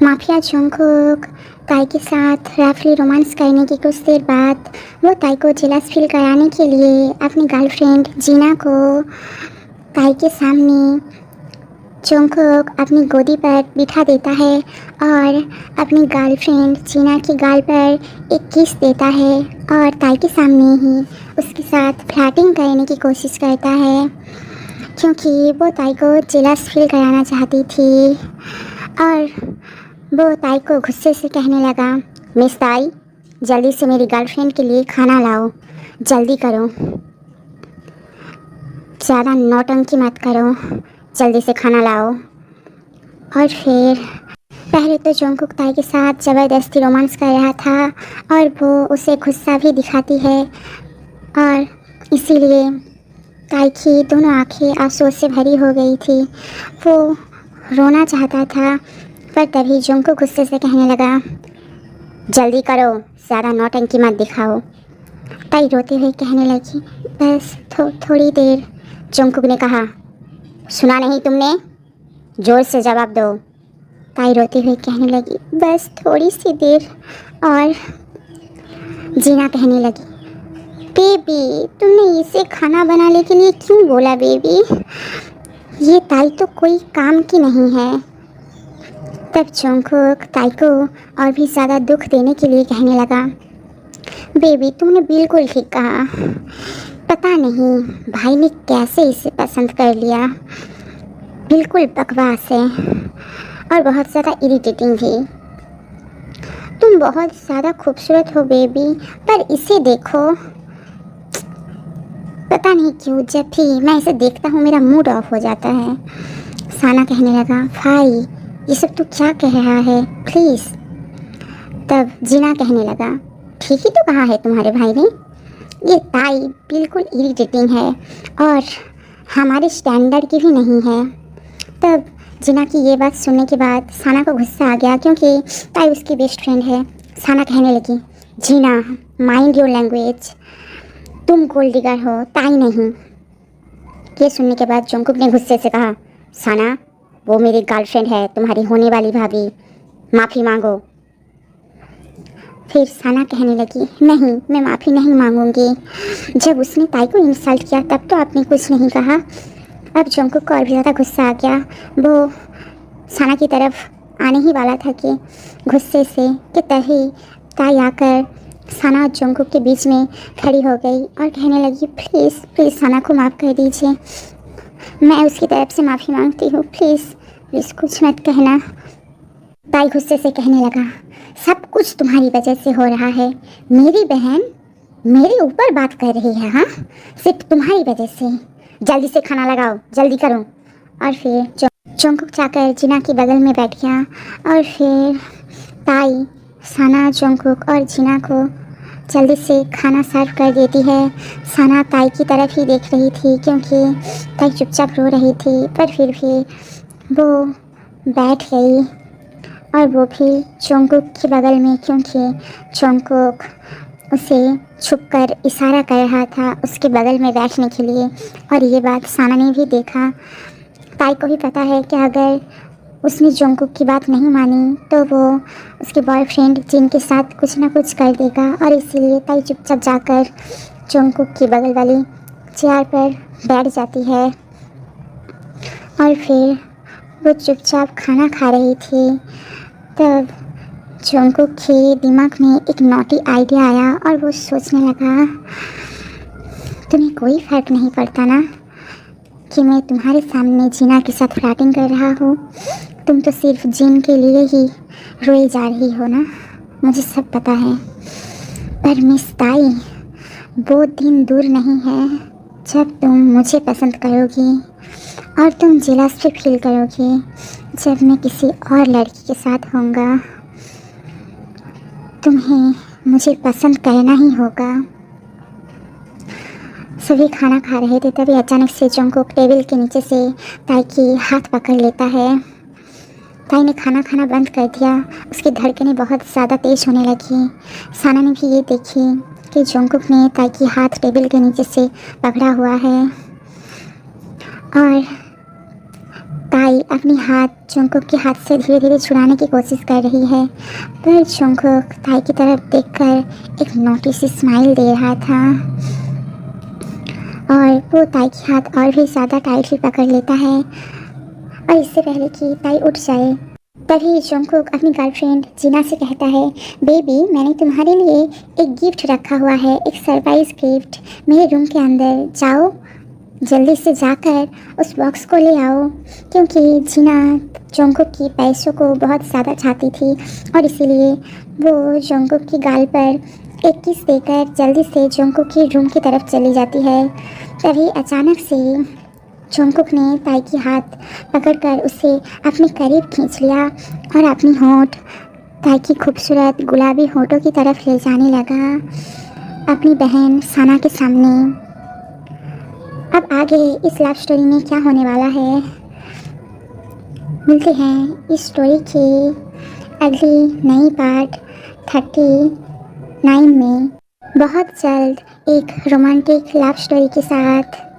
Mafia Jungkook ताई के साथ रफली रोमांस करने की कुछ देर बाद वो ताई को जेलस फील कराने के लिए अपनी गर्लफ्रेंड जीना को ताई के सामने जंगकुक अपनी गोदी पर बिठा देता है और अपनी गर्लफ्रेंड जीना की गाल पर एक किस देता है और ताई के सामने ही उसके साथ फ्लर्टिंग करने की कोशिश करता है क्योंकि वो ताई को जेलस फील कराना चाहती थी। और वो ताई को गुस्से से कहने लगा, मिस ताई, जल्दी से मेरी गर्लफ्रेंड के लिए खाना लाओ, जल्दी करो, ज़्यादा नौटंकी मत करो, जल्दी से खाना लाओ। और फिर पहले तो जंगकुक ताई के साथ ज़बरदस्ती रोमांस कर रहा था और वो उसे गुस्सा भी दिखाती है और इसीलिए ताई की दोनों आंखें आंसुओं से भरी हो गई थी। वो रोना चाहता था पर तभी जंगकुक गुस्से से कहने लगा, जल्दी करो, ज़्यादा नौटंकी मत दिखाओ। ताई रोते हुए कहने लगी, बस थोड़ी देर। जंगकुक ने कहा, सुना नहीं तुमने, जोर से जवाब दो। ताई रोते हुए कहने लगी, बस थोड़ी सी देर। और जीना कहने लगी, बेबी तुमने इसे खाना बनाने के लिए क्यों बोला बेबी, ये ताई तो कोई काम की नहीं है। तब जंगकुक ताई को और भी ज़्यादा दुख देने के लिए कहने लगा, बेबी तुमने बिल्कुल ठीक कहा, पता नहीं भाई ने कैसे इसे पसंद कर लिया, बिल्कुल बकवास है और बहुत ज़्यादा इरिटेटिंग भी। तुम बहुत ज़्यादा खूबसूरत हो बेबी, पर इसे देखो, पता नहीं क्यों जब भी मैं इसे देखता हूँ मेरा मूड ऑफ हो जाता है। साना कहने लगा, भाई ये सब तू क्या कह रहा है, प्लीज़। तब जीना कहने लगा, ठीक ही तो कहा है तुम्हारे भाई ने, ये ताई बिल्कुल इरिटेटिंग है और हमारे स्टैंडर्ड की भी नहीं है। तब जीना की ये बात सुनने के बाद साना को गुस्सा आ गया क्योंकि ताई उसकी बेस्ट फ्रेंड है। साना कहने लगी, जीना माइंड योर लैंग्वेज, तुम गोल्ड डिगर हो, ताई नहीं। ये सुनने के बाद जंगकुक ने गुस्से से कहा, साना वो मेरी गर्लफ्रेंड है, तुम्हारी होने वाली भाभी, माफ़ी मांगो। फिर साना कहने लगी, नहीं मैं माफ़ी नहीं मांगूंगी, जब उसने ताई को इंसल्ट किया तब तो आपने कुछ नहीं कहा। अब जंगकुक को और भी ज़्यादा गुस्सा आ गया, वो साना की तरफ आने ही वाला था कि गुस्से से कि तभी ताई आकर साना और जंगकुक के बीच में खड़ी हो गई और कहने लगी, प्लीज़ प्लीज़ साना को माफ़ कर दीजिए, मैं उसकी तरफ से माफ़ी मांगती हूँ, प्लीज़ प्लीज़ कुछ मत कहना। ताई गुस्से से कहने लगा, सब कुछ तुम्हारी वजह से हो रहा है, मेरी बहन मेरे ऊपर बात कर रही है, हाँ सिर्फ तुम्हारी वजह से, जल्दी से खाना लगाओ, जल्दी करो। और फिर जंगकुक जाकर जीना के बगल में बैठ गया और फिर ताई साना जंगकुक और जीना को जल्दी से खाना सर्व कर देती है। साना ताई की तरफ ही देख रही थी क्योंकि ताई चुपचाप रो रही थी, पर फिर भी वो बैठ गई और वो भी जंगकुक के बगल में क्योंकि जंगकुक उसे छुपकर इशारा कर रहा था उसके बगल में बैठने के लिए। और ये बात साना ने भी देखा। ताई को भी पता है कि अगर उसने जंगकुक की बात नहीं मानी तो वो उसके बॉयफ्रेंड जिन के साथ कुछ ना कुछ कर देगा, और इसीलिए ताई चुपचाप जाकर जंगकुक की बगल वाली चेयर पर बैठ जाती है और फिर वो चुपचाप खाना खा रही थी। तब जंगकुक के दिमाग में एक नॉटी आइडिया आया और वो सोचने लगा, तुम्हें कोई फ़र्क नहीं पड़ता ना कि मैं तुम्हारे सामने जीना के साथ फ्लर्टिंग कर रहा हूँ, तुम तो सिर्फ जिन के लिए ही रोई जा रही हो ना, मुझे सब पता है। पर मिस ताई, वो दिन दूर नहीं है जब तुम मुझे पसंद करोगी और तुम जेलस भी फील करोगी जब मैं किसी और लड़की के साथ होऊंगा। तुम्हें मुझे पसंद करना ही होगा। सभी खाना खा रहे थे तभी अचानक से जंगकुक टेबल के नीचे से ताई की हाथ पकड़ लेता है। ताई ने खाना खाना बंद कर दिया, उसकी धड़कनें बहुत ज़्यादा तेज़ होने लगी। साना ने भी ये देखी कि जंगकुक ने ताई की हाथ टेबल के नीचे से पकड़ा हुआ है और ताई अपनी हाथ जंकुक के हाथ से धीरे धीरे छुड़ाने की कोशिश कर रही है, पर जंकुक ताई की तरफ देखकर एक नोटी सी स्माइल दे रहा था और वो ताई की हाथ और भी ज़्यादा टाइटली पकड़ लेता है। और इससे पहले कि ताई उठ जाए तभी जंकुक अपनी गर्लफ्रेंड जीना से कहता है, बेबी मैंने तुम्हारे लिए एक गिफ्ट रखा हुआ है, एक सरप्राइज़ गिफ्ट मेरे रूम के अंदर। जाओ जल्दी से जाकर उस बॉक्स को ले आओ, क्योंकि जीना जंकुक की पैसों को बहुत ज़्यादा चाहती थी और इसीलिए वो जंकुक की गाल पर एक किस देकर जल्दी से जंकुक की रूम की तरफ चली जाती है। तभी अचानक से जंकुक ने ताई की हाथ पकड़कर उसे अपने करीब खींच लिया और अपनी होंठ ताई की खूबसूरत गुलाबी होंठों की तरफ ले जाने लगा अपनी बहन साना के सामने। अब आगे इस लव स्टोरी में क्या होने वाला है, मिलते हैं इस स्टोरी की अगली नई पार्ट 39 में बहुत जल्द एक रोमांटिक लव स्टोरी के साथ।